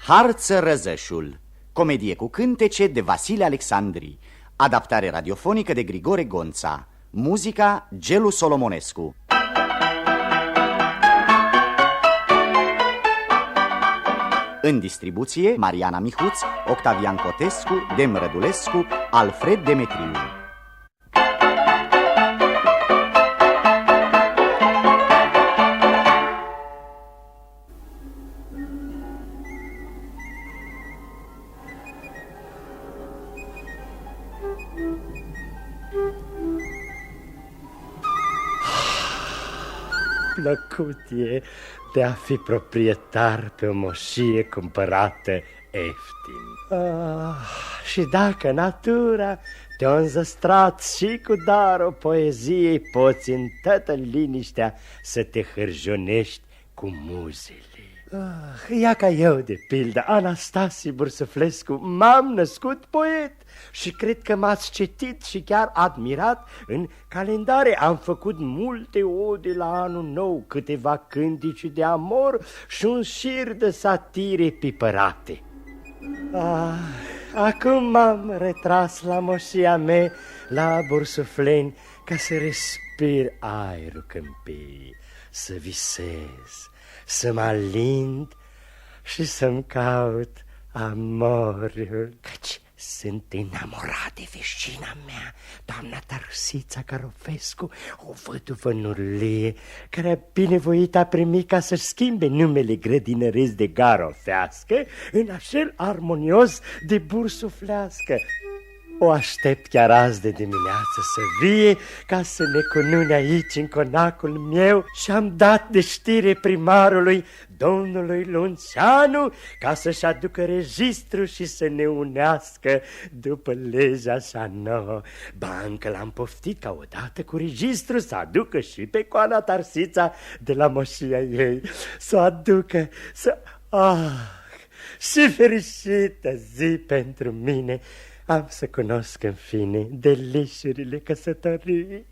Harță Răzășul, comedie cu cântece de Vasile Alexandri, adaptare radiofonică de Grigore Gonța, muzica Gelu Solomonescu. În distribuție Mariana Mihuț, Octavian Cotescu, Dem Rădulescu, Alfred Demetriu. Plăcut e de a fi proprietar pe o moșie cumpărată ieftin. Și dacă natura te-a înzăstrat și cu darul poeziei, poți în toată liniștea să te hârjonești cu muzele. Ia ca eu, de pildă, Anastasie Bursuflescu, m-am născut poet și cred că m-ați citit și chiar admirat. În calendare am făcut multe ode la anul nou, câteva cântece de amor și un șir de satire pipărate. Acum m-am retras la moșia mea, la Bursufleni, ca să respir aerul câmpiei, să visez, să mă alind și să-mi caut amorul. Căci sunt enamorat de vecina mea, doamna Tarsița Carofescu, o văduvă nurlie, care a binevoit a primit ca să-și schimbe numele grădinăresc de garofească în așa armonios de bursuflească. O aștept chiar azi de dimineață să vie ca să ne cunune aici în conacul meu și am dat de știre primarului, domnului Lunțeanu, ca să-și aducă registru și să ne unească după legea așa nouă. Ba, încă l-am poftit ca odată cu registru să aducă și pe coana Tarsița de la moșia ei, să o aducă, să... și fericită zi pentru mine! Am să cunosc în fine delișurile căsătoriei.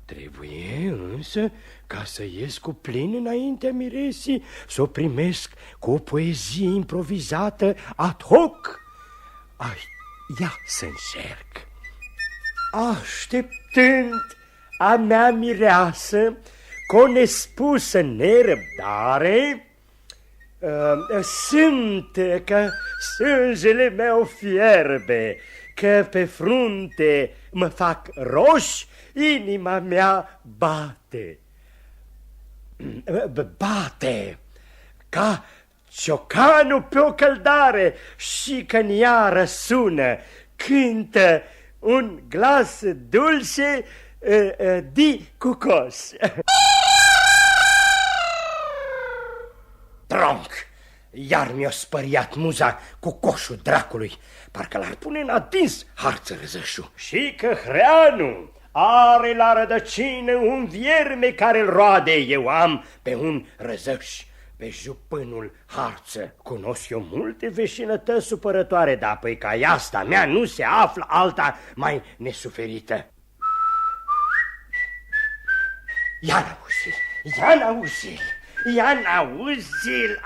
Trebuie însă ca să ies cu plin înaintea miresii, să o primesc cu o poezie improvizată ad hoc. Ia să încerc. Așteptând a mea mireasă, cu o nespusă nerăbdare, simt că sângele meu fierbe, că pe frunte mă fac roși, inima mea bate. Bate ca ciocanul pe o căldare și că în ea răsună, cântă un glas dulce di cucos. Tronc! Iar mi-a spăriat muza cu coșul dracului, parcă l-ar pune în adins Harță Răzășu. Și că Hreanu are la rădăcină un vierme care-l roade, eu am pe un răzăș, pe jupânul Harță. Cunosc eu multe veșinătăți supărătoare, dar păi ca asta mea nu se află alta mai nesuferită. Ia n-auzi-l! Ia n-auzi-l!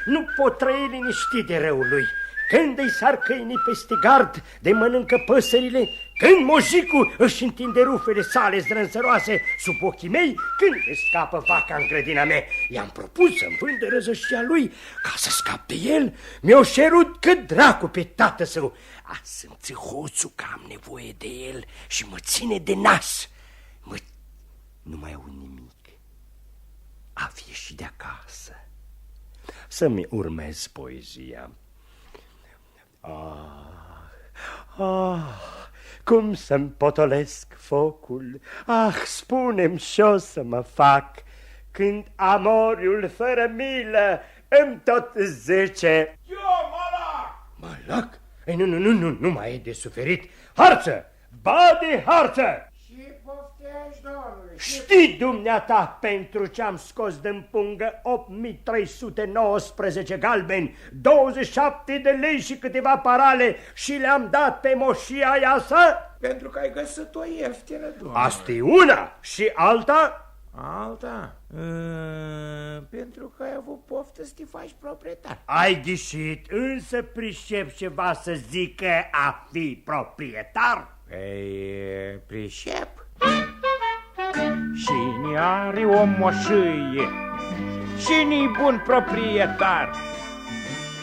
Nu pot trăi liniștit de răul lui. Când îi sar câinii peste gard, de mănâncă păsările, când mojicul își întinde rufele sale zdrânzăroase sub ochii mei, când își scapă vaca în grădina mea. I-am propus să-mi vândă răzășia lui ca să scap de el. Mi-o șerut cât dracu pe tată său. Sunt hoțul că am nevoie de el și mă ține de nas. Nu mai au nimic. A ieșit de acasă. Să-mi urmez poezia. Cum să-mi potolesc focul? Spune-mi ce-o să mă fac când amoriul fără milă îmi tot zice: Eu, Malac! Malac? Nu mai e de suferit. Harță! Bade harță! Știi dumneata pentru ce-am scos din pungă 8319 galbeni, 27 de lei și câteva parale și le-am dat pe moșia iasă? Pentru că ai găsit-o ieftină, doamne. Asta e una și alta? Alta? Pentru că ai avut poftă să te faci proprietar. Ai ghișit, însă pricep ceva să zică a fi proprietar? Ei, pricep? Cine are o moșie, cine-i bun proprietar,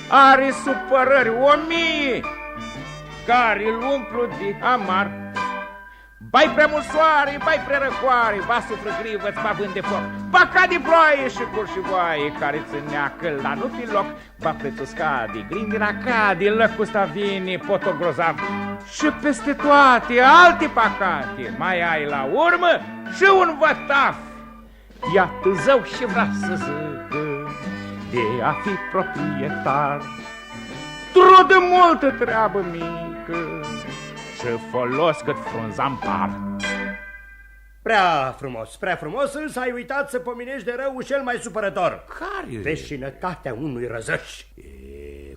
are supărări 1000 care îl umplu de amar. Bai prea mult soare, bai prea răcoare, va sufrăgrivă-ți va vânde foc, ba ca de ploaie și curșivoaie care țâneacă la nu fi loc, ba prețul scade, grindina cade, lăcul ăsta vine potoc grozav și peste toate alte pacate mai ai la urmă și un vătaf. Iată zău și vrea să zică de a fi proprietar, trudă multă treabă mică și folos cât frunza în par. Prea frumos, însă ai uitat să pomenești de rău cel mai supărător. Care? Veșinătatea unui răzăș.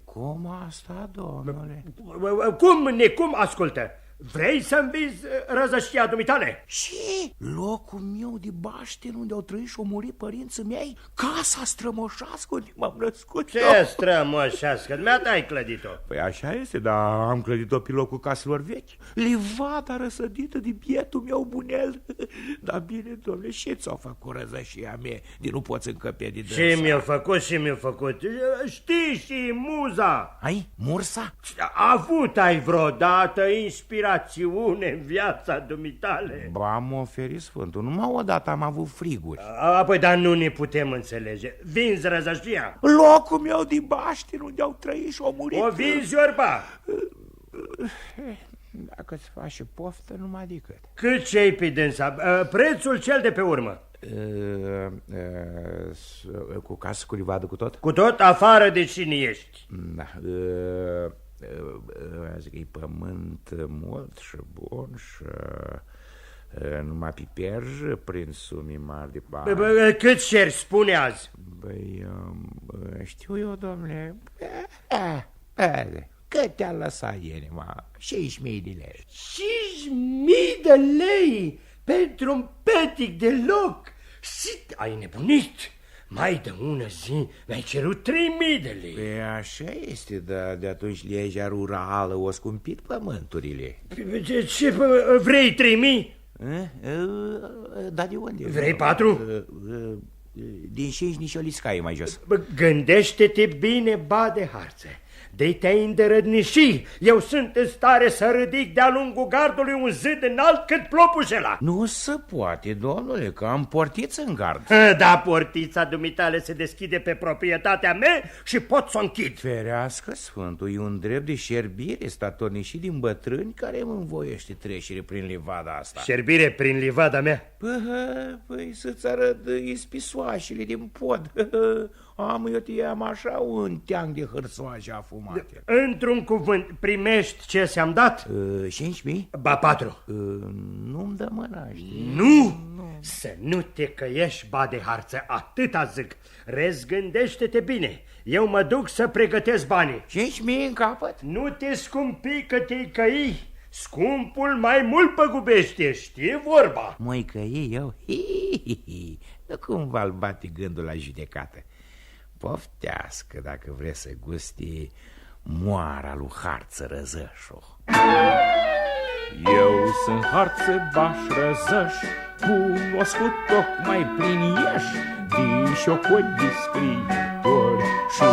Cum asta, domnule? Cum, ascultă? Vrei să învizi răzășia dumitale? Și locul meu de bașten unde au trăit și au murit părinții mei, casa strămoșească unde m-am născut. Ce strămoșească? Dumneata ai clădit-o. Păi așa este, dar am clădit-o pe locul caselor vechi. Livada răsădită de bietul meu bunel. Dar bine, domnule, și ți-o făcut răzășia mea de nu poți încăpe de dânsa? Și mi-a făcut. Știi și muza. Ai? Mursa? Avut ai vreodată inspirațiune în viața dumitale? Ba, am oferit sfântul. Numai odată am avut friguri. Apoi, dar nu ne putem înțelege. Vinzi răzășia? Locul meu de baștin unde au trăit și au murit. O vinzi orba? Dacă-ți faci poftă, numai decât. Cât ce-i pe dânsa? Prețul cel de pe urmă? Cu casă, cu livadă, cu tot? Cu tot, afară de cine ești? Da. Zic, e pământ mult și bun și numai pe perjă prin sumii mari de bani. Cât șeri spune azi? Băi, știu eu, domnule, cât te-a lăsat inima? 6.000 de lei. 5.000 de lei pentru un petic de loc? Și ai nebunit? Mai de ună zi mi-ai cerut 3.000 de lei. Păi așa este, dar de atunci legea rurală o scumpit pământurile. Ce vrei 3.000? Dar de unde? Vrei 4? Din 5 nici o liscaie mai jos. Gândește-te bine, ba de harță. De te-ai îndărădniși, eu sunt în stare să ridic de-a lungul gardului un zid înalt cât plopușela. Nu se poate, domnule, că am portiță în gard. Da, portița dumitale se deschide pe proprietatea mea și pot să o închid. Ferească Sfântul, e un drept de șerbire statornișit din bătrâni care îmi învoiește trecere prin livada asta. Șerbire prin livada mea? Păi să-ți arăt ispisoașele din pod. Am așa un teanc de hârsoașe afumate. Într-un cuvânt, primești ce ți-am dat? 5.000? Ba 4. Nu-mi dă mâna, știi? Nu! Să nu te căiești, ba de harță, atâta zic. Răzgândește-te bine. Eu mă duc să pregătesc banii. 5.000 în capăt? Nu te scumpi că te-i căi. Scumpul mai mult păgubește, știi vorba? Măi căi eu? Nu cumva-l bate gândul la judecată. Poftească dacă vreți să gusti moara lui Harță Răzășu. Eu sunt Harță Baș Răzăș, cunoscut tocmai prin Iași, de șocoi de scriitori și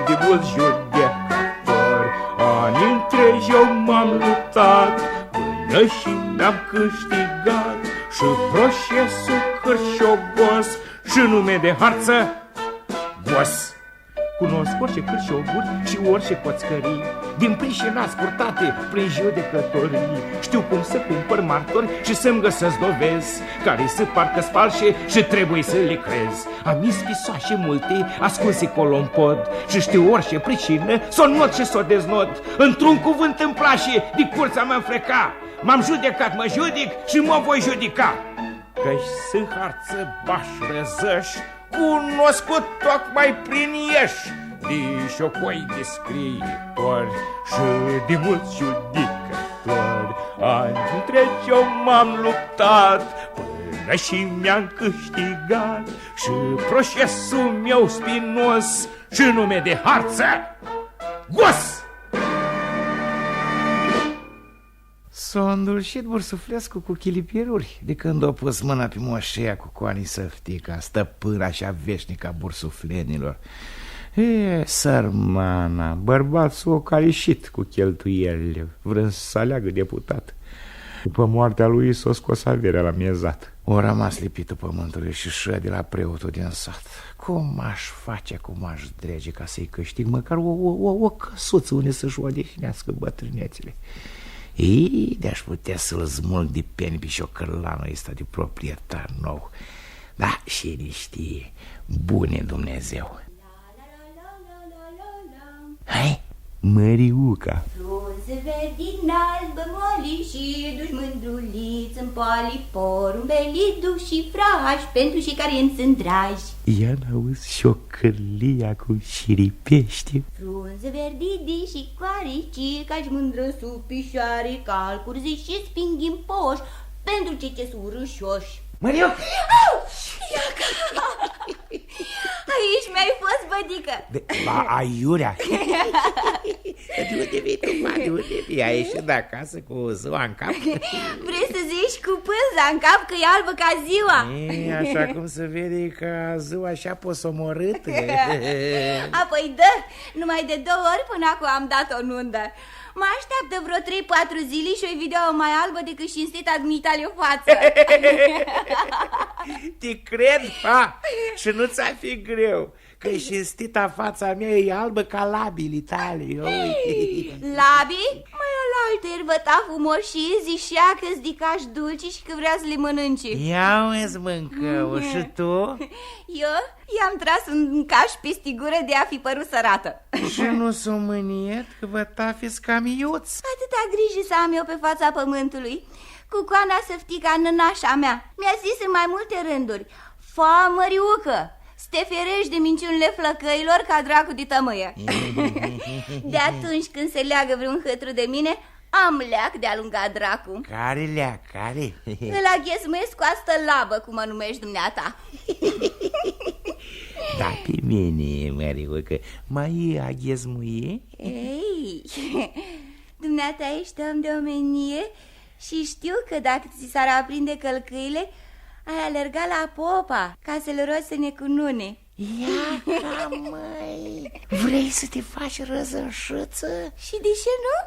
de mulți judecători. Ani întregi eu m-am luptat până și mi-am câștigat și procesul cârșogos și nume de Harță Boss. Cunosc orice cârșoguri și orice coțcării, din pricina spurtate prin judecătorii. Știu cum să cumpăr martori și să-mi găsesc dovezi care se parcă false și trebuie să le crezi. Am ispisoașe multe ascunse colo în pod și știu orice pricină s-o not și s-o deznot. Într-un cuvânt îmi place, de curța mă înfreca. M-am judecat, mă judic și mă voi judica. Că-și sunt Harță Baș Răzăș, cunoscut tocmai prin Iași, de șocoi de scriitori și de mulți judecători. Ani întregi eu m-am luptat până până și mi-am câștigat și procesul meu spinos și nume de harță, Gos! S-a îndulcit Bursuflescu cu chilipiruri de când a pus mâna pe moșea cu Coanii Săftica, stăpâna așa veșnică a bursuflenilor. E, sărmana, bărbatul o calișit cu cheltuielile, vrând să aleagă deputat. După moartea lui s-a scos averea la miezat. O rămas lipitul pământului și șă de la preotul din sat. Cum aș face, cum aș drege ca să-i câștig măcar o căsuță unde să-și odihnească bătrânețile. Ei, de-aș putea să-l smulg de peni pe șocărlanul ăsta de proprietar nou. Da, și niște bune Dumnezeu. Hai, Măriuca. Frunze verdi albă moli și duși mândruliți în poli, porumbeli duși și frași pentru și care îmi sunt dragi. Ia n-auzi șocărlia cu șiripește. Frunze verdi și coarici, ca-și mândră sub pișoare, calcurzi și spinghimpoși pentru cei ce sunt râșoși. Măriuca! Aici mi-ai fost, bădică. Aiurea! De unde vii tu, mă? De unde vii? Ai ieșit de acasă cu ziua în cap? Vrei să zici cu pânza în cap că e albă ca ziua? E, așa cum se vede că ziua așa posomorâtă. Apoi dă, numai de 2 ori până acum am dat o nundă. Mă așteaptă vreo 3-4 zile și o vedea mai albă decât cinstita dumitale o față. Te cred, ha? Și nu ți-a fi greu, că cinstita fața mea e albă ca labili tale. Labii? Mai alaltă erbăta frumoșii, zicea că-ți dicași dulci și că vrea să le mănânci. Ia-o-ți mâncău, și tu? Eu i-am tras un caș peste gură de a fi părut sărată. Și nu s-o mâniet că vă tafiți cam iuți? Atâta grijă să am eu pe fața pământului. Cu Coana Săftica, nănașa mea, mi-a zis în mai multe rânduri: Fa, Măriucă, să te ferești de minciunile flăcăilor ca dracu de tămâie. De atunci când se leagă vreun hătru de mine, am leac de alungat dracu. Care leac, care? Îl aghezmuiesc cu asta labă, cum mă numești dumneata. Da, pe mine, Măriucă, mai aghezmuie? Ei, dumneata ești om de omenie și știu că dacă ți s-ar aprinde călcâile, ai alergat la popa ca să-l rogi să ne cunune. Ia ca, măi, vrei să te faci răzășuță? Și de ce nu?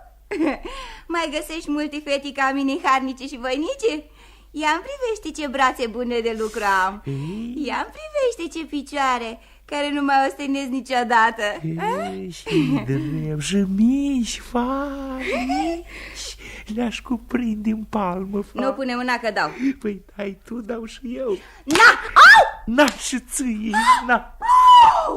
Mai găsești multe fete ca mine harnice și voinice? Ia-mi privește ce brațe bune de lucru am. Ia-mi privește ce picioare, care nu mai ostenesc niciodată. Și drept, și mici, mici, le-aș cuprinde în palmă, Nu pune mâna că dau. Păi dai tu, dau și eu. Na! Au! Na și ție, na.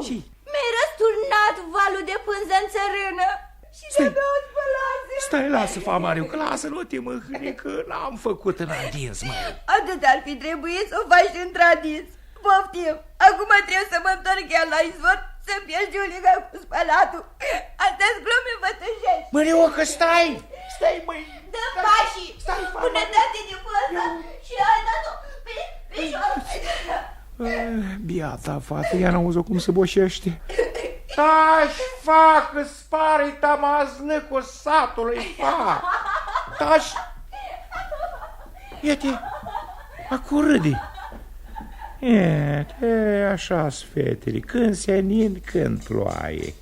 Și Mi-ai răsturnat valul de pânză în țărână și de-abia o spălase. stai, lasă, Famariu, că lasă, nu te mâhâni, că n-am făcut în adins, mă. Atât ar fi trebuit să o faci într-adins. Poftim, acum trebuie să mă întorc chiar la izvor să-mi pierd Giulica cu spălatul. Astea-s glume bătășești. Măriucă, stai, măi. Dă-mi pașii, bunătate de pânză și ai dat-o pe piciorul. Biata fată, ea n-auzi cum se boșește. Tași, fac, îți pare tamazlăcul satului, fac. Tași. Ia-te, acu râde. E, așa-s fetele, când senin, când ploaie.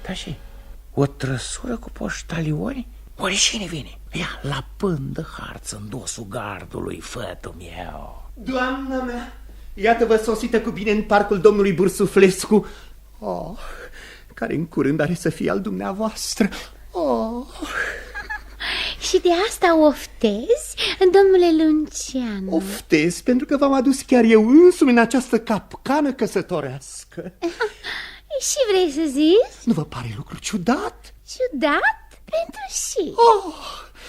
Da, și o trăsură cu poștalioni? Oare cine vine? Ia, la pândă harță în dosul gardului, fătul meu. Doamna mea, iată-vă sosită cu bine în parcul domnului Bursuflescu. Oh, care în curând are să fie al dumneavoastră. Oh. Și de asta oftezi, domnule Lunceanu? Oftez pentru că v-am adus chiar eu însumi în această capcană căsătorească. Și vrei să zici? Nu vă pare lucru ciudat? Ciudat? Pentru și? Oh,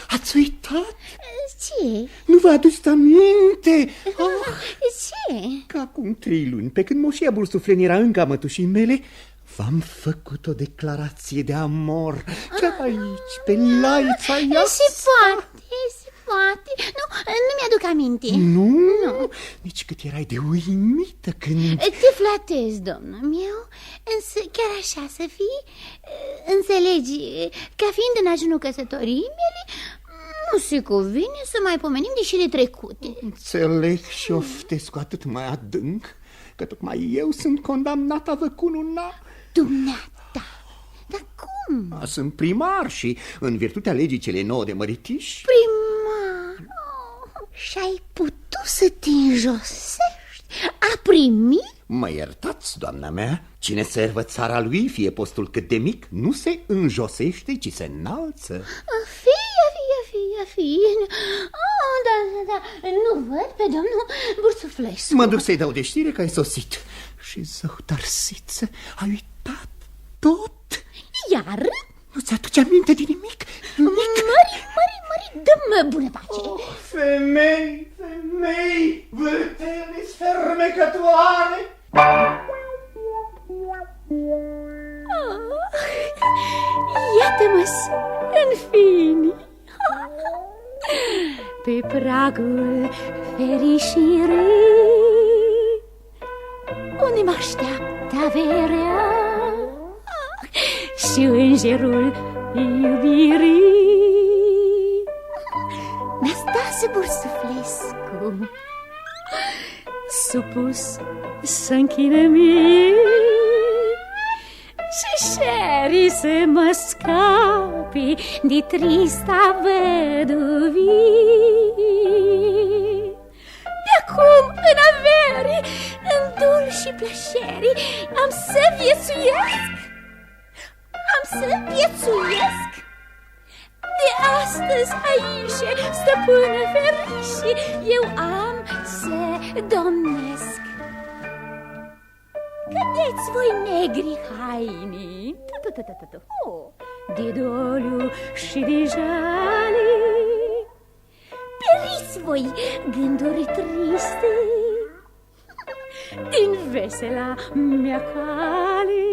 ați uitat? Ce? Nu vă aduceți aminte? Oh, Ce? că acum 3 luni, pe când moșia Bursuflen era încă a mătușii mele, V-am făcut o declarație de amor. Chiar aici, pe laița ea. Se poate. Nu mi-aduc aminte. Nu, nici cât erai de uimită când... Te flatez, domnul meu, însă chiar așa să fii, înțelegi, ca fiind în ajunul căsătoriei mele, nu se cuvine să mai pomenim de cele trecute. Înțeleg și oftesc cu atât mai adânc, că tocmai eu sunt condamnat a vă cununa. Dumneata, dar cum? Sunt primar și, în virtutea legii cele 9 de măritiși... Primar, și-ai putut să te înjosești? A primi? Mă iertați, doamna mea, cine servă țara lui, fie postul cât de mic, nu se înjosește, ci se înalță. Fie. Da, nu văd pe domnul Bursuflescu. Mă duc să-i dau de știre că ai sosit. Și zău, Tarsiță, ai uitat tot? Iar? Nu-ți aduce aminte de nimic? Mări, dă-mă bună pace. Femei, vârtele fermecătoare. Iată-mă în fine pe pragul fericirii, unde mă așteaptă averea și îngerul iubirii. Năstase Bursuflescu, supus să închine mie, și șerii să mă scapi de trista văduvie. De-acum în avere, în dul și plăceri, am să viețuiesc. De astăzi aici, stăpână ferișe, eu am să domnesc. Cădeți voi negri haini de doliu și de jale, periți voi gânduri triste din vesela mea cale.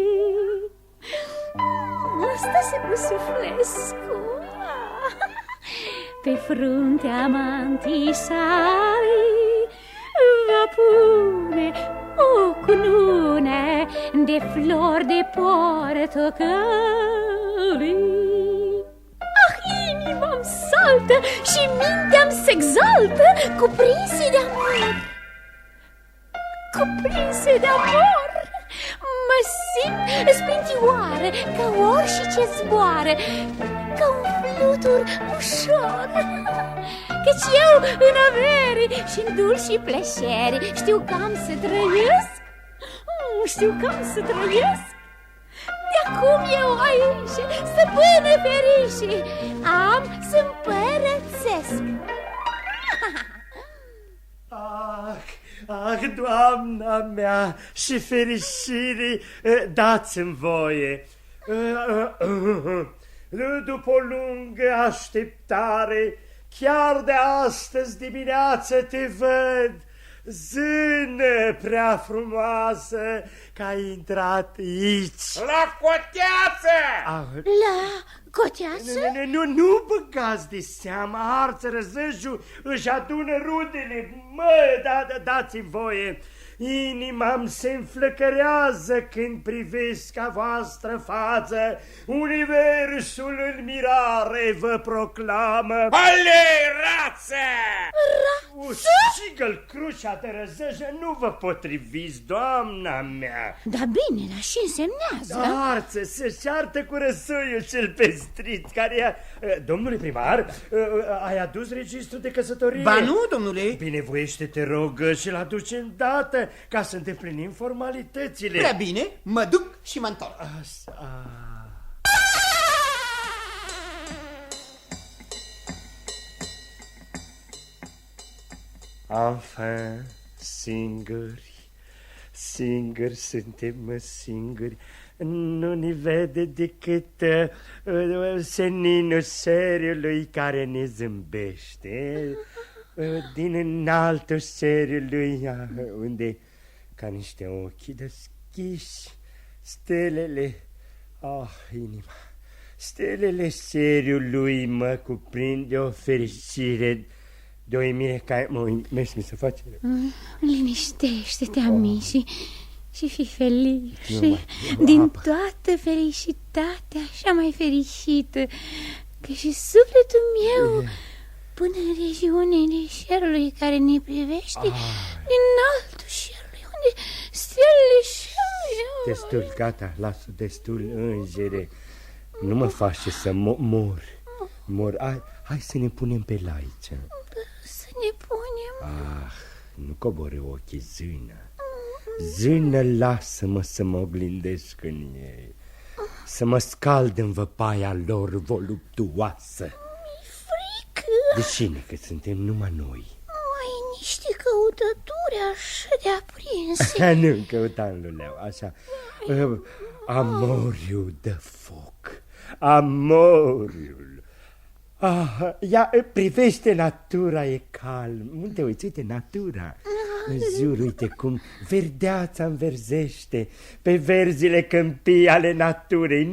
Stase Bursuflescu pe fruntea mantii sale, va pune o cunune de flori de portocali. Ah, inima-mi saltă și mintea-mi se exaltă, cuprinse de amor. Mă simt spintioară ca orice zboară, ca un flutur ușor. Căci eu în avere și-n dul și plăcere știu că am să trăiesc. De-acum eu aici, stăpână ferișe, am să împărățesc. Ah, doamna mea și fericire, dați-mi voie. După o lungă așteptare, chiar de astăzi dimineață te văd, zână prea frumoasă, că ai intrat aici. La coteață! La coteață? Nu băgați de seamă, Arță Răzăju își adună rudele. Dați-mi voie. Inima-mi se înflăcărează când privesc a voastră față. Universul în mirare vă proclamă. Ale, rață! Ucigă-l crucea de Răzăjă, nu vă potriviți, doamna mea. Da bine, dar ce însemnează? Arță, se ceartă cu răsoiul cel pestrit, care e... Domnule primar, ai adus registrul de căsătorie? Ba nu, domnule. Binevoiește, te rog, și-l aduce îndată, ca să îndeplinim formalitățile. Prea bine, mă duc și mă întorc. Enfin, singuri suntem, singuri. Nu ne vede decât seninul seriului care ne zâmbește din înaltul seriului, unde, ca niște ochi deschiși, Stelele, inima, stelele seriului mă cuprind de o fericire, de o emire care mă uimește să face. Liniștește-te, Amici, și fii felice, din toată felicitatea așa mai fericită, că și sufletul meu, până în regiunile șerului care ne privește, din altul șerului, unde stelele și... Destul, gata, lasă destul, îngere. Nu mă face să mor. Hai să ne punem pe laiță. Să ne punem? Nu coboră ochii, zână. Zână, lasă-mă să mă oglindesc în ei, să mă scald în văpaia lor voluptuoasă. Mi-e frică. De cine, că suntem numai noi? Ai niște căutături așa de aprinse. Nu căutam, Luleu, așa. Amoriu de foc, amoriul. Ia, privește natura, e calm. Unde uite, natura. În jur, uite cum verdeața înverzește pe verzile câmpii ale naturii.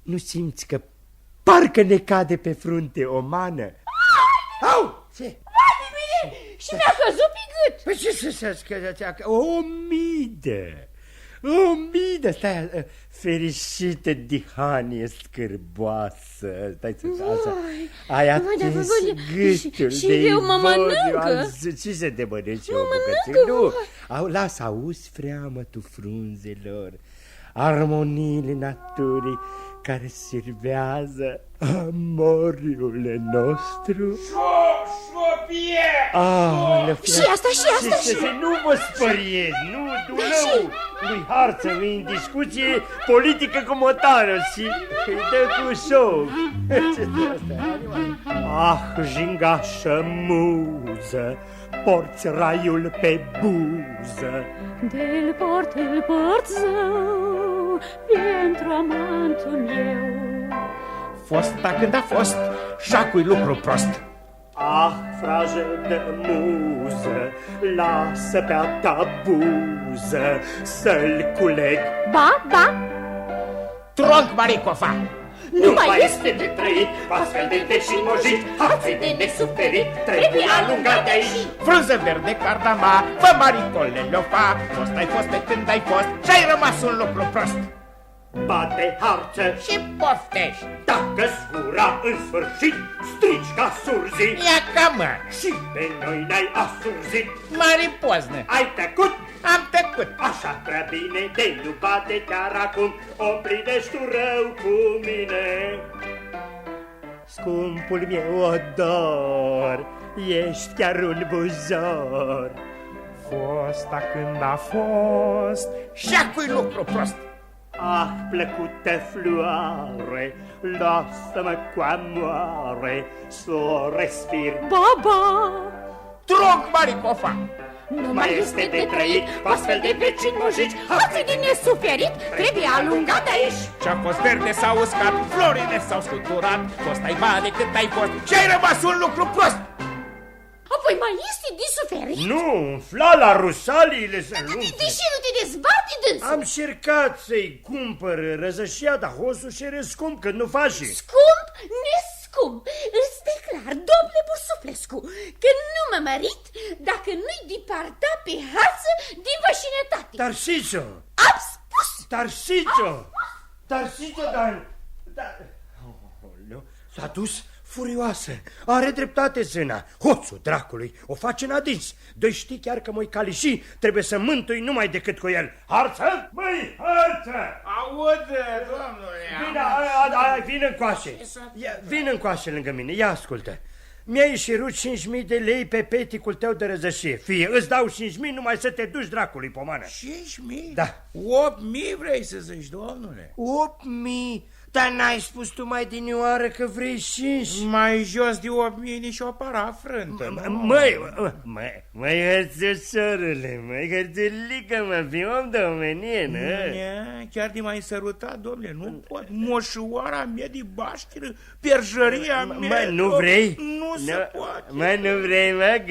Nu simți că parcă ne cade pe frunte o mană? Au! Ce? Și mi-a căzut pe gât. Păi ce să scăzățeacă? O midă, stai, fericită dihanie scârboasă. Stai să așa. Ai atins gâtul și de eu mă mănâncă. Ce să te mănânci o bucățică? Nu, lasă, auzi freamătul frunzelor, armoniile naturii care servează amoriul nostru. Și asta. Nu mă spăriezi, nu, Dumnezeu. Lui Harță în discuție politică cu motană și îi dă cu șoc. Jingașă muză, porți raiul pe buză. De-l port zău pentru amantul meu. Fosta când a fost, jacui lucru prost. Frajă de muză, lasă pe-a ta buză să-l culeg. Ba. Tronc, Maricofa! Nu mai este de trăit, astfel de deșinojit, hațe de nesuferit, trebuie alungat de aici. Frunză verde, cardama, fă maricole le-o fa. Fost-ai fost de când ai fost și-ai rămas un lucru prost. Bate Harță Și poftești. Dacă-ți gura în sfârșit, strici ca surzii. Ia ca mă! Și pe noi n-ai asurzit. Maripoznă! Ai tăcut? Am tăcut! Așa prea bine, de nu bate chiar acum, o plinești tu rău cu mine. Scumpul meu odor, ești chiar un buzor. Fosta când a fost, jacui lucru prost. Plăcută floare, lasă-mă cu amoare s-o respir. Ba. Tronc, Maricofa! Nu mai este de trăit, astfel de vecini mojici, hațe de nesuferit, trebuie alungat de aici. Ce-a fost verde s-a uscat, florile s-au scuturat, fost-ai de cât ai fost și-ai rămas un lucru prost. Apoi mai este de suferit? Nu, umfla la rusaliile să nu. Deși nu te dezbate dânsul? Am încercat să-i cumpăr răzășia, dar hosul și scump, că nu faci. Scump, nescump, îți declar, domnule Bursuflescu, că nu mă mărit dacă nu-i departa pe Harță din vecinătate. Tarsicio! Am spus! Tarsicio, dar... S-a dus furioasă. Are dreptate zâna. Hoțul dracului o face în adins. Doi știi chiar că moi caliși trebuie să mântui numai decât cu el. Harță? Măi, Harță! Aude, domnule! Vin încoace. Vin încoace lângă mine. Ia ascultă. Mi-ai șerut 5.000 de lei pe peticul tău de răzășie. Fie, îți dau 5.000 numai să te duci dracului, pomană. 5.000? Da. 8.000 vrei să zici, domnule? 8.000? Dar n-ai spus tu mai dinioară că vrei 5? Mai jos de 8.000 nici o parafrântă. Măi, hărțușorule, măi, hărțulică, mă, fi om de omenie, nu? Chiar de mai sărutat, domnule, nu pot. Moșoara mea de baștiră, perjăria mea. Mă, nu vrei? Nu se poate. Mă, nu vrei, mă,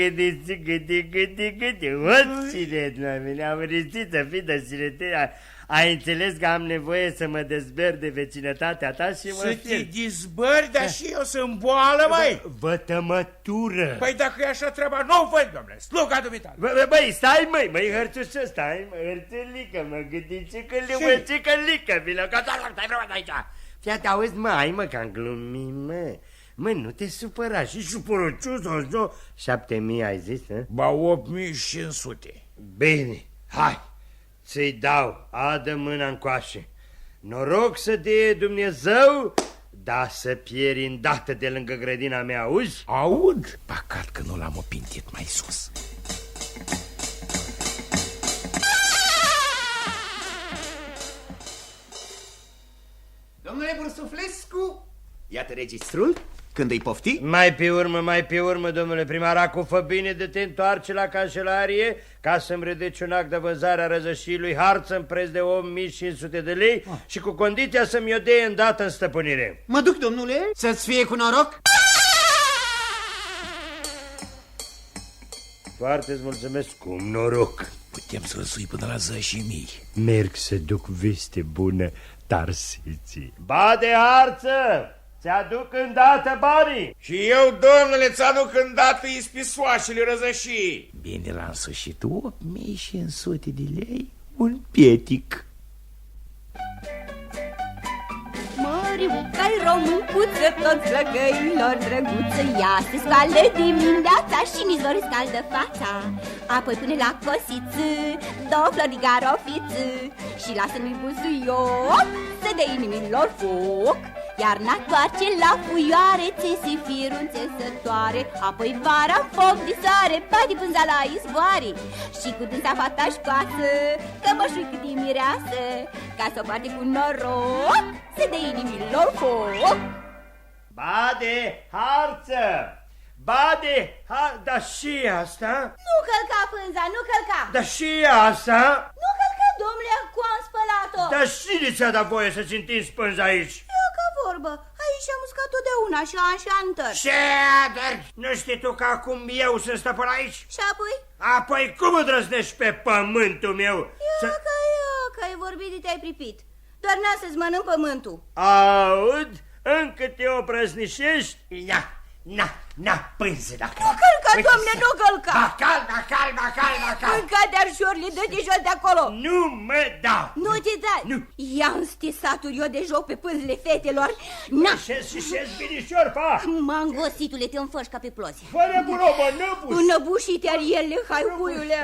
câte, oricine la mine, am ristit să fii de siretea. Ai înțeles că am nevoie să mă dezber de vecinătatea ta și mă să te dezbări, dar și eu sunt boală, măi. Vătămătură. Păi dacă e așa treaba, nu văd, domnule, sluga dumitale. Băi, stai, măi, hărțușă, stai, mă, hărțulică, mă, gândicicălică, vină, că stai vreau aici. Fii te auzi, mă, hai, mă, că-am glumit, mă. Mă, nu te supăra și supărăciuță, 7.000 ai zis, hă? Ba, 8.500. Bine, hai. Să-i dau, adă mâna încoace. Noroc să te iei Dumnezeu, dar să pieri îndată de lângă grădina mea, auzi? Aud? Păcat că nu l-am opintit mai sus. Domnule Bursuflescu, iată registrul. Când îi pofti? Mai pe urmă, domnule primaracu, fă bine de te întoarce la cancelarie ca să-mi redeci un act de vânzare a răzășiului Harță în preț de 8.500 de lei și cu condiția să-mi o dea îndată în stăpânire. Mă duc, domnule, să-ți fie cu noroc. Foarte-ți mulțumesc, cum noroc. Putem să-l sui până la 10.000. Merg să duc veste bună Tarsiții. Bade Harță! Ți-aduc îndată banii! Și eu, domnule, ți-aduc îndată ispisoașele răzășii. Bine, la însușit 8.500 de lei, un pietic. Măriuca-i româncuță, toți flăcăilor drăguță, ea se scoală dimineața și nici lor scaldă fața. Apoi pune la cosiță 2 flori de garofiță și lasă-mi busuioc să dea inimilor foc. Iar n-atoarce la fuioare, țese firul țesătoare. Apoi vara foc de soare, bate pânza la izvoare. Și cu dânsa fata școasă, cămășui cât de mireasă, ca să o bate cu noroc, să dea inimilor foc. Bade, Harță! Bade, dar și asta? Nu călca pânza, nu călca! Dar și asta? Nu călca, domnule, cu am spălat-o! Dar cine ți-a dat voie să-ți întinzi pânza aici? Eu ca vorbă, aici am uscat totdeauna și la an și antăr. Ședăr! Nu știi tu că acum eu sunt stăpân aici? Și apoi? Apoi cum îndrăznești pe pământul meu? Eu că ai vorbit de te-ai pripit. Doar n-a să-ți mănânc pământul. Aud? Încă te obrăznișești? Na, pânză dacă... Nu călca, domnule, nu călca! Ba cal! Încă de-ar șorli, dă-te jos de acolo! Nu mă dau! Nu te dai! Nu! I-am stisatul eu de joc pe pânzele fetelor! Na! Și binișor, pa! Mangositule, te înfăși ca pe ploase! Fără bunobă, năbuși! Înăbușite ar ele, haihuiule!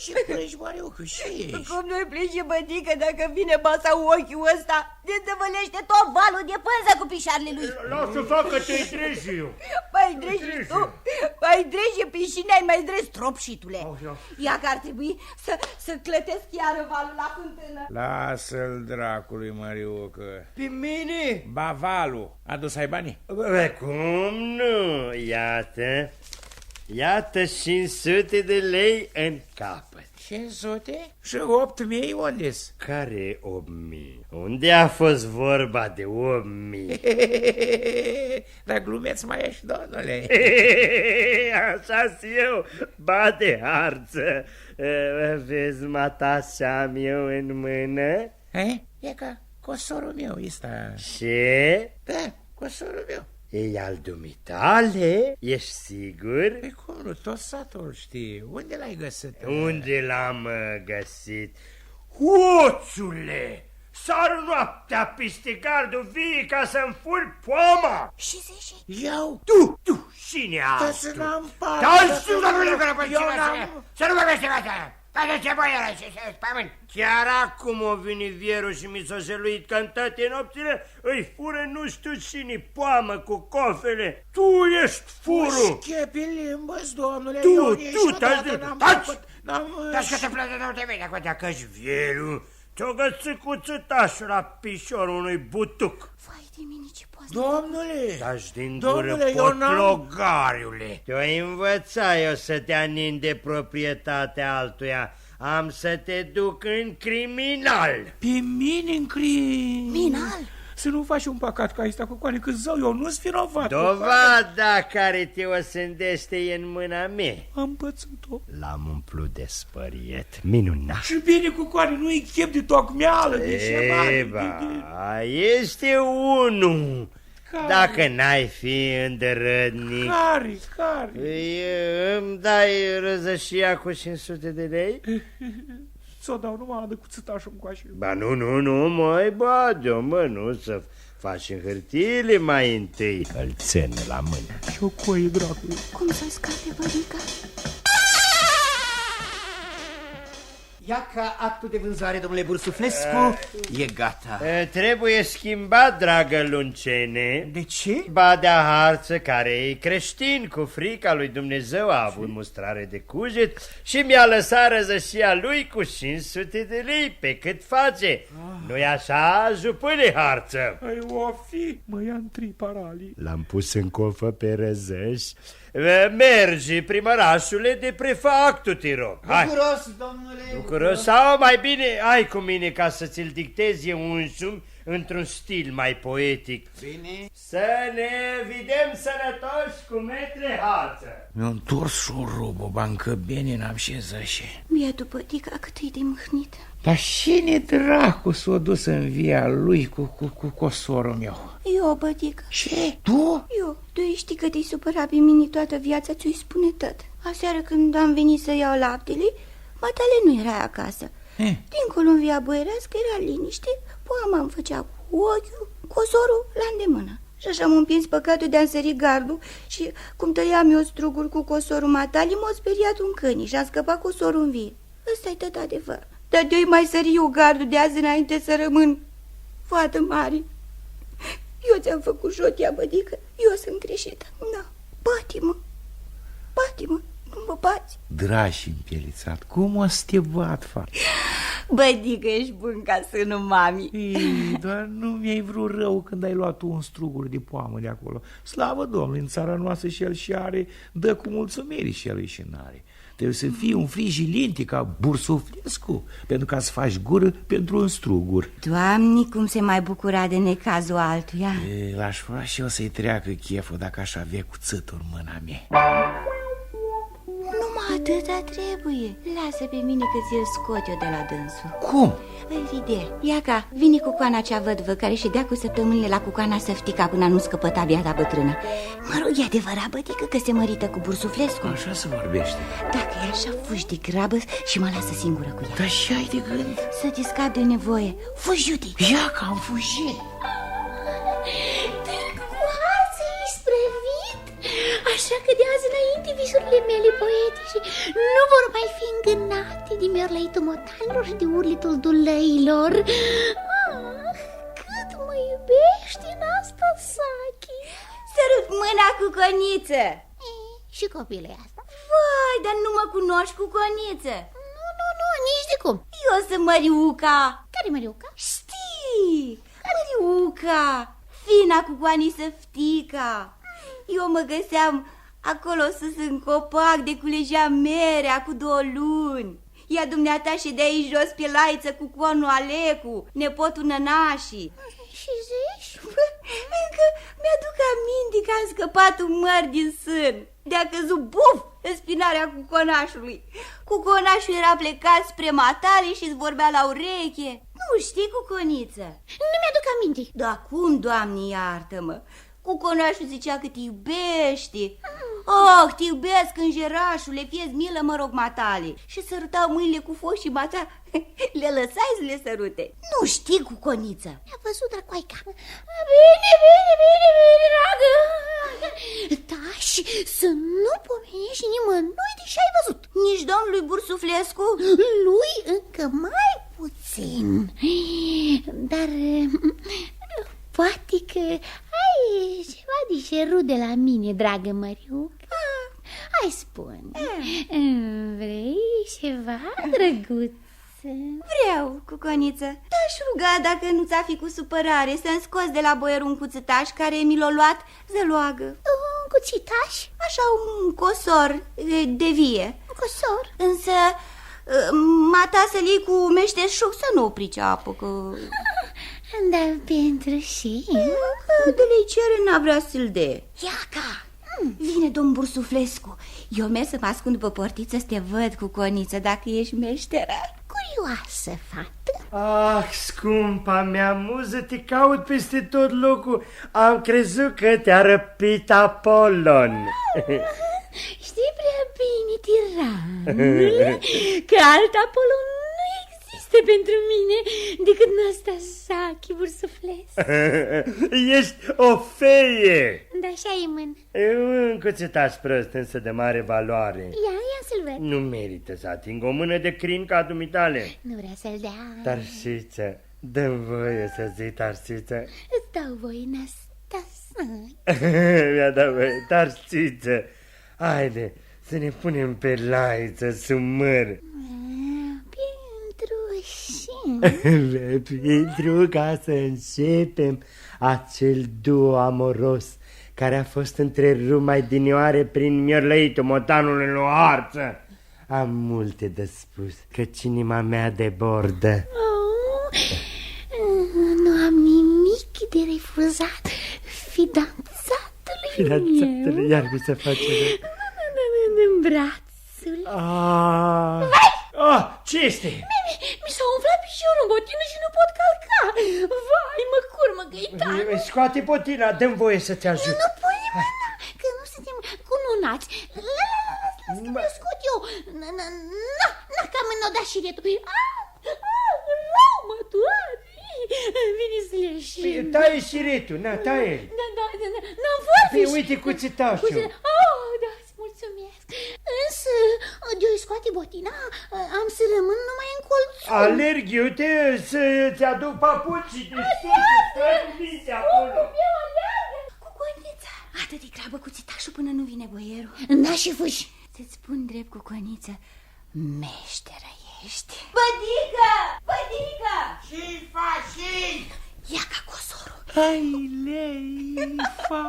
Ce plângi, Mariucă, ce ești? Cum nu-i plânge, bădică, dacă vine basa ochiul ăsta, te dăvălește tot valul de pânză cu pișarele lui! Lasă facă, te-i trezi eu! Păi dreji tu, păi dreji piscine, ai mai dreji tropșitule. Ia că ar trebui să clătesc chiar valul la fântână. Lasă-l dracului, Mariucă. Pe mine? Ba, valul. Adus ai banii? Cum nu? Iată 500 de lei în capăt. 500? Și 8.000 unde-s? Care 8.000? Unde a fost vorba de 8.000? Dar glumeț mai ești, domnule. Așa-s eu, bate Harță. Vezi matașa am eu în mână? E ca cosorul meu ăsta. Ce? Da, cosorul meu. E al dumitale? Ești sigur? Păi cum nu, tot satul știe. Unde l-ai găsit? Unde l-am găsit? Hoțule! Sar noaptea peste gardul vie ca să-mi furi poama! Și zici? Eu? Tu! Cine altul? Dar să n-am parte! Să nu vorbește asta! Ce boiară, pământ! Chiar acum o vine vierul și mi s-a zeluit că în toate nopțile îi fură nu știu cine poamă cu cofele. Tu ești furul! Schepi limbă-ți, domnule! Tu, taci! Taci că te plătă, nu te vede acum, dacă-și vierul Ce-o găsit cuțitașul la pișorul unui butuc? Vai de mine, ce poate. Domnule! Taci din Domnule, gură, eu n-am... potlogariule. Te-o învăța eu să te anin de proprietatea altuia. Am să te duc în criminal. Pe mine în Criminal? Să nu faci un păcat ca ăsta, Cucoane, că zău, eu nu-s vinovat. Dovada care te osândește e în mâna mea. Am pățit-o. L-am umplut de spăriet. Minunat. Și bine, Cucoane, nu-i chef de tocmeală, de Eba, este unul. Care? Dacă n-ai fi îndrădnic. Care? Îmi dai răzășia cu 500 de lei? Ți-o dau numai de cuțitașul încoace. Ba nu, măi, bade-o, mă, nu să faci în hârtiile mai întâi. Îl țin la mână. Și o coie, dracu. Cum să scape, bărica? Ia ca actul de vânzare, domnule Bursuflescu, e gata. Trebuie schimbat, dragă Luncene. De ce? Badea Harță, care e creștin, cu frica lui Dumnezeu, a avut mustrare de cuget și mi-a lăsat răzășia lui cu 500 de lei, pe cât face. Nu-i așa, jupâne Harță? Ai o fi, mă ia în 3 paralii. L-am pus în cofă pe răzăș. Mergi, primărașule, de prefactul, te rog. Bucuros, domnule. Bucuros, sau mai bine, hai cu mine ca să ți-l dictezi eu însumi într-un stil mai poetic. Bine. Să ne vedem sănătoși cu metre Harță. Mi-a întors șurubul, bancă bine n-am și zășe. Mie după tica cât e de mâhnit. Dar cine dracu s-a dus în via lui cu cosorul meu? Eu, bătică. Ce? Tu? Tu știi că te-ai supărat pe mine toată viața, ți-o spune tot. Aseară când am venit să iau laptele, matale nu era acasă. Dincolo în via boierească era liniște, poama îmi făcea cu ochiul, cosorul la îndemână. Și așa m-am împins păcatul de a sări gardul și cum tăiam eu struguri cu cosorul matale, m-a speriat un câini și a scăpat cosorul în vie. Ăsta-i tot adevăr. Dar de-i mai sări eu gardul de azi înainte să rămân fată mare. Eu ți-am făcut șotia, bădică, eu sunt greșită. Da, bate-mă, nu mă bați. Dragi împielițat, cum o să te bat, fac? Bădică, ești bun ca sânul mami. Ei, doar nu mi-ai vrut rău când ai luat tu un strugur de poamă de acolo. Slavă Domnului, în țara noastră și el și are, dă cu mulțumiri și el și n-are. Trebuie să fii un frigilinte ca Bursuflescu, pentru ca să faci gură pentru un strugur. Doamne, cum se mai bucura de necazul altuia. L-aș vrea și eu să-i treacă cheful dacă aș avea cuțătul în mâna mea. Numai atâta trebuie. Lasă pe mine că ți-l scot eu de la dânsul. Cum? Îl vide. Iaca, vine cucoana cea vădvă care ședea cu săptămânile la cucoana Săftica până nu scăpăta biata bătrână. Mă rog, e adevărat, bătică, că se mărită cu Bursuflescu? Așa se vorbește. Dacă e așa, fugi de grabă și mă lasă singură cu ea. Dar și ai de gând? Să te scapi de nevoie. Fugi, iute! Ia că am fugit. Așa că de azi înainte visurile mele poetice nu vor mai fi îngânate de miorlăitul motanilor și de urletul dulăilor. Cât mă iubești în asta, Saki! Sărut mâna cu coniță! Și copilul asta? Vai, dar nu mă cunoști cu coniță! Nu, nici de cum. Eu sunt Măriuca. Care Măriuca? Știi, Măriuca, fina cu coanii Săftica. Eu mă găseam acolo sus în copac de culegea merea cu 2 luni. Iar dumneata și de aici jos pe laiță cu conul Alecu, nepotul nănașii. Și zici? Încă mi-aduc aminte că am scăpat un măr din sân. De-a căzut buf în spinarea cuconașului. Cuconașul era plecat spre matale și-ți vorbea la ureche. Nu știi, cuconiță? Nu mi-aduc aminte. Da cum, Doamne, iartă-mă? Cuconașul zicea că te iubește. Oh, te iubesc, îngerașule, fie-ți milă, mă rog, matale. Și sărutau mâinile cu foc și mata le lăsai să le sărute. Nu știi, cuconiță? Mi-a văzut dracoaica. Bine, dragă. Da, și să nu pomenești nimănui de ce ai văzut. Nici domnului Bursuflescu? Lui încă mai puțin. Dar poate că ai ceva de cerut de la mine, dragă Măriuca. Hai, spune. Vrei ceva, drăguță? Vreau, Cuconiță. Te-aș ruga dacă nu ți-a fi cu supărare să-mi scoți de la boierul un cuțitaș care mi l-a luat zăloagă. Un cuțitaș? Așa, un cosor de vie. Un cosor? Însă mata să-l iei cu meșteșug să nu o priceapă, că... Dar pentru și... De le-i cere n-a vrea să-l dea. Iaca! Vine domn Bursuflescu. Eu merg să mă ascund după portiță să te văd, Cuconiță, dacă ești meșteră. Curioasă, fată. Ah, scumpa mea muză, te caut peste tot locul. Am crezut că te-a răpit Apollon. Știi prea bine, tiranule, că alt Apollon nu există pentru mine decât Nastasachi Bursuflescu. Ești o feie. Da, așa e, mână. E un cuțitaș prost, însă de mare valoare. Ia să-l văd. Nu merită să ating o mână de crin ca dumitale. Nu vrea să-l dea. Tarsiță, dă-mi voie să zic Tarsiță. Îți dau voie, Nastasachi. Mi-a dat voie, Tarsiță. Haide, să ne punem pe laiță sub măr. Pentru ca să începem acel duo amoros care a fost întrerupt mai dinioare prin miorlăitul motanului lui Harță. Am multe de spus, căci inima mea debordă. Nu am nimic de refuzat fidanțatului iar mi se face în brațul. Ce este? Mi s-a umflat piciorul în botină și nu pot calca. Vai, mă curmă găitană. Scoate botina, dă-mi voie să te ajut. Nu pune mâna, că nu suntem cununați. Las că mi-o scot eu. Na, cam în oda și retul. Rău, mă doare. Vine să le ieșim. Taie șiretul, taie. Da, n-am vorbit. Uite cuțitașul. Da, îți mulțumesc. Însă, de-o scoate botina, am să rămân numai în colțul. Alerg eu să-ți aduc papucii de sus, stai cu minte acolo. Cuconița, atât-i grabă cuțitașul până nu vine boierul. Da, și fugi. Să-ți spun drept, Cuconiță, meșteră ești. Bădică! Bădică! Și-i faci? Iaca cosorul. Hai, lei, fa.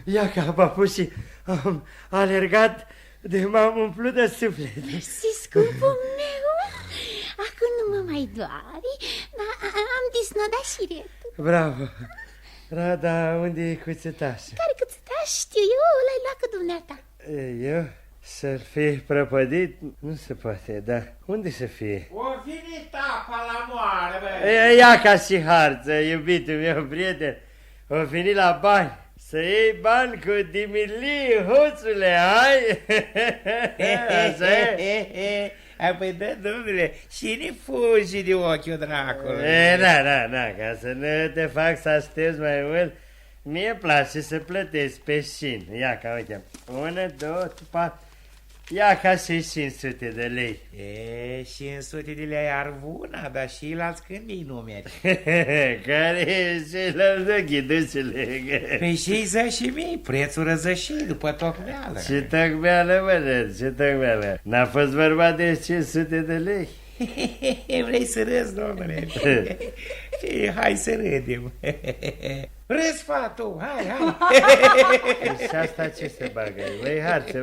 Iaca, papucii, am alergat de m-am umplut de suflet. Mersi, scumpul meu. Acum nu mă mai doare, dar am disnodat și retul. Bravo. Rada, unde e cuțitașul? Care cuțitaș? Știu eu, l-ai luat cu dumneata. Eu? Să-l fi prăpădit? Nu se poate, dar unde să fie? O venit apa la moară, băi. Iaca și Harță, iubitul meu prieten, o venit la bani. Să iei bani cu dimilii, hoțule, hai? Așa e? Păi da, domnule, și ne fugi de ochiul dracului. Da, ca să nu te fac să aștepți mai mult, mie place să plătesc pe șin. Ia ca, uite, 1, 2, 4, ia ca și 500 de lei. 500 de lei arvuna, dar și la-ți cândii numeri. Care e ceilalți ghidușule? Păi și zăși mii, prețul răzăși după tocmeală. Ce tocmeală, mă, ce tocmeală? N-a fost vorba de 500 de lei? Vrei să râzi, domnule? Hai să râdem. Râzi, fatu, hai. Și asta ce se bagă? Băi, Harță,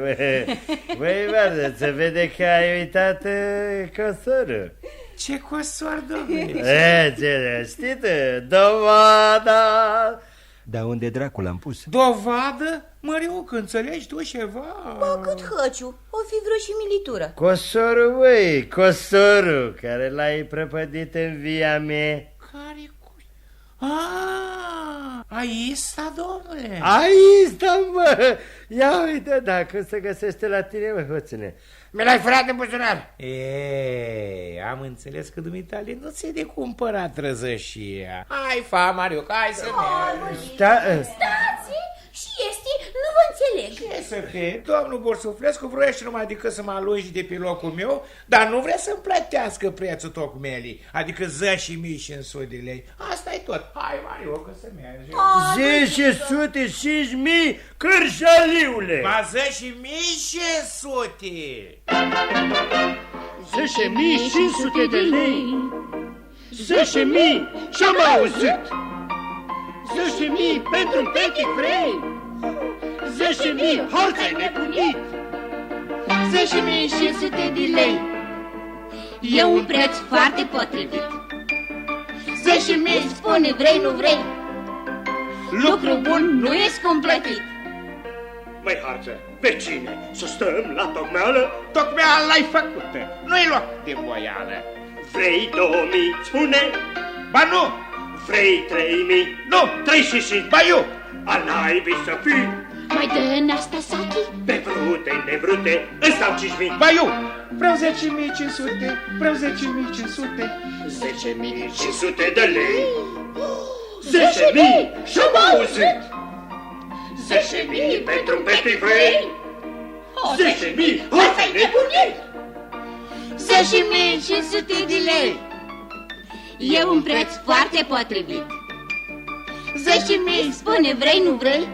băi, Vardă, se vede că ai uitat cosorul. Ce cosor, domnule? Știi tu, dovada. Dar unde dracul l-am pus? Dovadă? Măriuc, înțelegi tu ceva? Bă, cât hăciu, o fi vreo și militură. Cosorul, băi, cosorul, care l-ai prăpădit în via mea. Care aici sta, domnule? Aici sta, mă! Ia uite, dacă se găsește la tine, mă, hoține. Mi l-ai furat în buzunar. Am înțeles că dumitale nu ți-e de cumpărat răzășia. Hai, fa, Mariuc, hai să mergi. Stați, și este, nu vă înțeleg. Ce să fie? Domnul Bursuflescu vroiește numai decât să mă alungi de pe locul meu, dar nu vrea să-mi plătească prețul tocmelii, adică 10.500 de lei. Asta-i tot. Hai, Mario, că să merge. 10.500, cârjăliule! Ba 10.500! 10.500 de lei! 10.000 și-am auzit! 10.000 pentru un petit frei! 10.000 harța-i nebunit! 10.500 de lei. E un preț foarte potrivit. 10.000 spune vrei, nu vrei. Lucru bun nu e scumpletit. Măi, harță, pe cine? Să stăm la tocmeală? Tocmeala l-ai făcută, nu-i loc de voială. Vrei 2000, spune? Ba nu! Vrei 3000? Nu! 35? Ba eu! Al naibii să fii! Mai dă-n asta, Sachi? Pe vrute, nevrute, îți dau 5000. Ba eu! Vreau 10.500, vreau 10.500. 10.500 de lei. 10.000 și-am auzit. 10.000 pentru un petit vrei. 10.000, hai nebunit. 10.500 de lei. E un preț foarte potrivit. 10.000 spune vrei, nu vrei.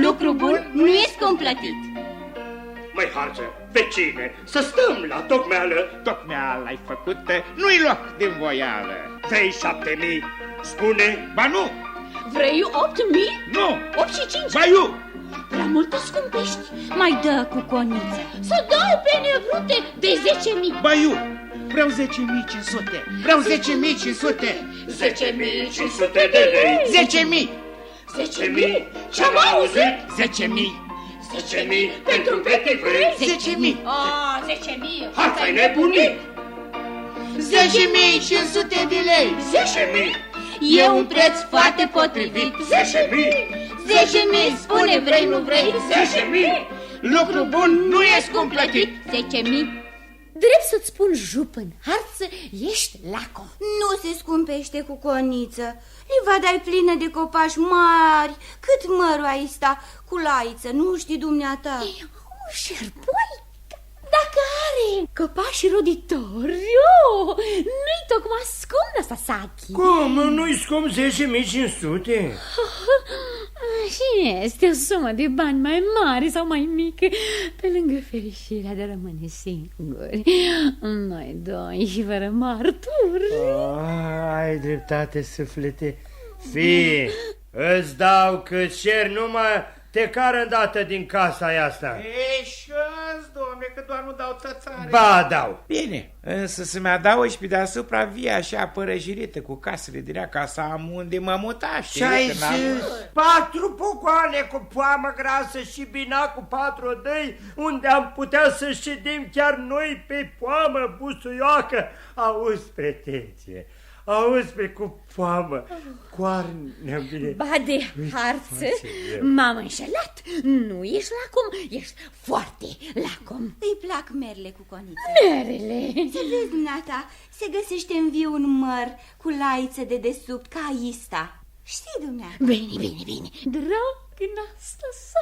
Lucru bun nu e scumplătit. Măi, harță, vecine, să stăm la tocmeală. Tocmeala-i făcută, nu-i loc de voială. Vrei 7.000, spune? Ba nu! Vrei 8.000? Nu! 8 și 5? Ba eu! Prea mult te scumpești. Mai dă cu coniță. Să dau pe nevrute de 10.000. Ba eu! Vreau 10.500, vreau 10.500. 10.500 de lei. 10.000! 10.000, ce-am auzit? 10.000! 10.000 pentru un petit vrei. 10.000! Oh, 10.000! Hai nebunit! 10.500 de lei. 10.000! E un preț foarte potrivit. 10.000! 10.000 spune vrei, nu vrei. 10.000! Lucru bun nu e scumplătit. 10.000. Drept să-ți spun, jupân, harță, ești lacom. Nu se scumpește cu coniță. Liva dai plină de copaci mari. Cât mărul ai sta cu laiță, nu știi dumneata. Șerpoi? Dacă are copaci roditori, nu-i tocmai scump asta, Sachi. Cum? Nu-i scump 10.500? Și este o sumă de bani mai mare sau mai mică, pe lângă fericirea de a rămâne singuri. Noi doi și fără marturi. Ai dreptate, suflete. Fii, îți dau că cer numai te cară îndată din casa asta. Ești, domne, că doar nu dau tățare. Ba, dau. Bine, însă să-mi adaugă și pe deasupra via așa părăjirită cu casele din ea, ca să am unde mă muta, știi? Ce ai zis? 4 pocoane cu poamă grasă și bina cu 4 odăi, unde am putea să ședim chiar noi pe poamă busuioacă. Auzi, pretenție, auzi pe cu poamă, coarne bine. Ba de harță, m-am înșelat. Nu ești lacom, ești foarte lacom. Îi plac merele cu coniță. Merele. Să vezi, dumneata, se găsește în viu un măr cu laiță de desubt ca aista. Știi, dumneata? Bine. Drag în asta să...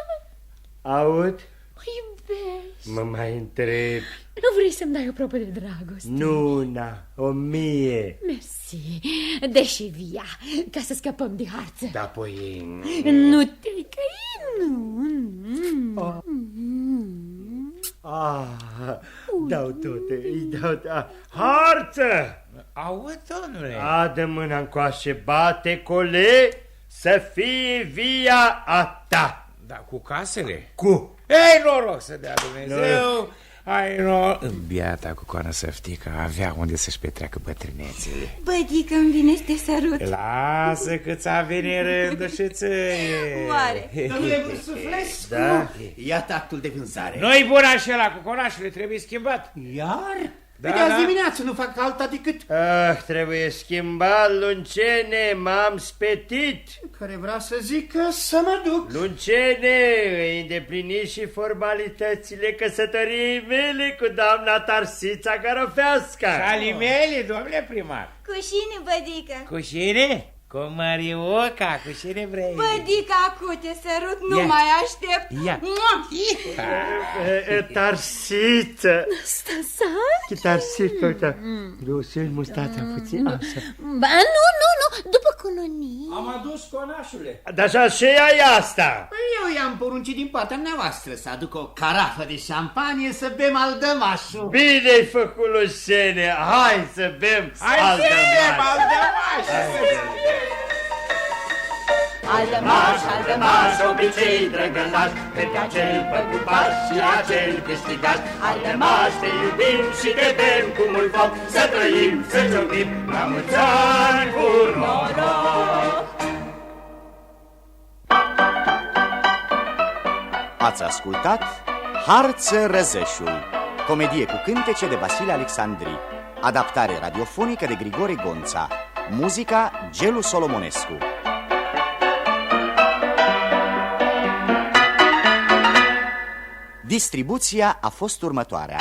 Aud? Mă iubești. Mă mai întrebi. Nu vrei să-mi dai o probă de dragoste? Nu, na, 1000. Mersi. Deși via, ca să scăpăm de harță. Da, păi... Nu te-ai căi, nu. Dau toate, îi dau... Harță! Auzi, domnule. Adă mâna încoace, bate cole, să fie via a ta. Da, cu casele? Cu. Ei, noroc să dea Dumnezeu. Ai noroc. Biata cu coană săftică avea unde să-și petreacă bătrânețele. Bădică, îmi vine să te sărut. Lasă că ți-a venit rândul și ție. Oare? Domnule Bursuflescu, Da? iată actul de vânzare. Nu-i bun așa cu conașele, trebuie schimbat. Iar? Da, De azi da. dimineață nu fac alta decât... Trebuie schimbat, Luncene, m-am spetit. Care vrea să zică să mă duc. Luncene, îi îndepliniți și formalitățile căsătoriei mele cu doamna Tarsița Garofească. Calimele, domnule primar. Cu șine, bădică. Cu șine? Cu Mărioca, cu cine vrei? Bădica, cu te sărut, nu Ia. mai aștept. Ia. Tarsiță. Stasai? Tarsiță, uite. Dosel mustața puțin, așa. Ba, nu, după cununii. Am adus conașule. Dar așa și ai asta. Eu i-am poruncit din partea dumneavoastră să aduc o carafă de șampanie să bem al dămașul. Bine-ai făcut, Lușene, hai să bem al Aldămaș, obicei drăgălaș, pe acel păcupaș și acel câștigaș. Aldămaș, te iubim și te bem cu mult foc, să trăim, să ciocnim, la mulți ani cu noroc. Ați ascultat Harță Răzășul, comedie cu cântece de Vasile Alexandri, adaptare radiofonică de Grigore Gonța, muzica Gelu Solomonescu. Distribuția a fost următoarea: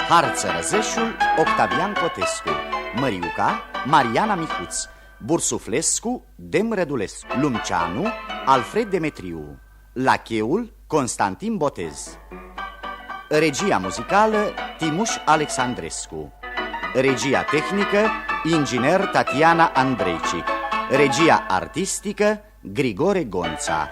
Harță Răzășul, Octavian Cotescu, Măriuca, Mariana Micuț, Bursuflescu, Dem Rădulescu, Lumceanu, Alfred Demetriu, Lacheul, Constantin Botez. Regia muzicală, Timuș Alexandrescu. Regia tehnică, inginer Tatiana Andreicic. Regia artistică, Grigore Gonța.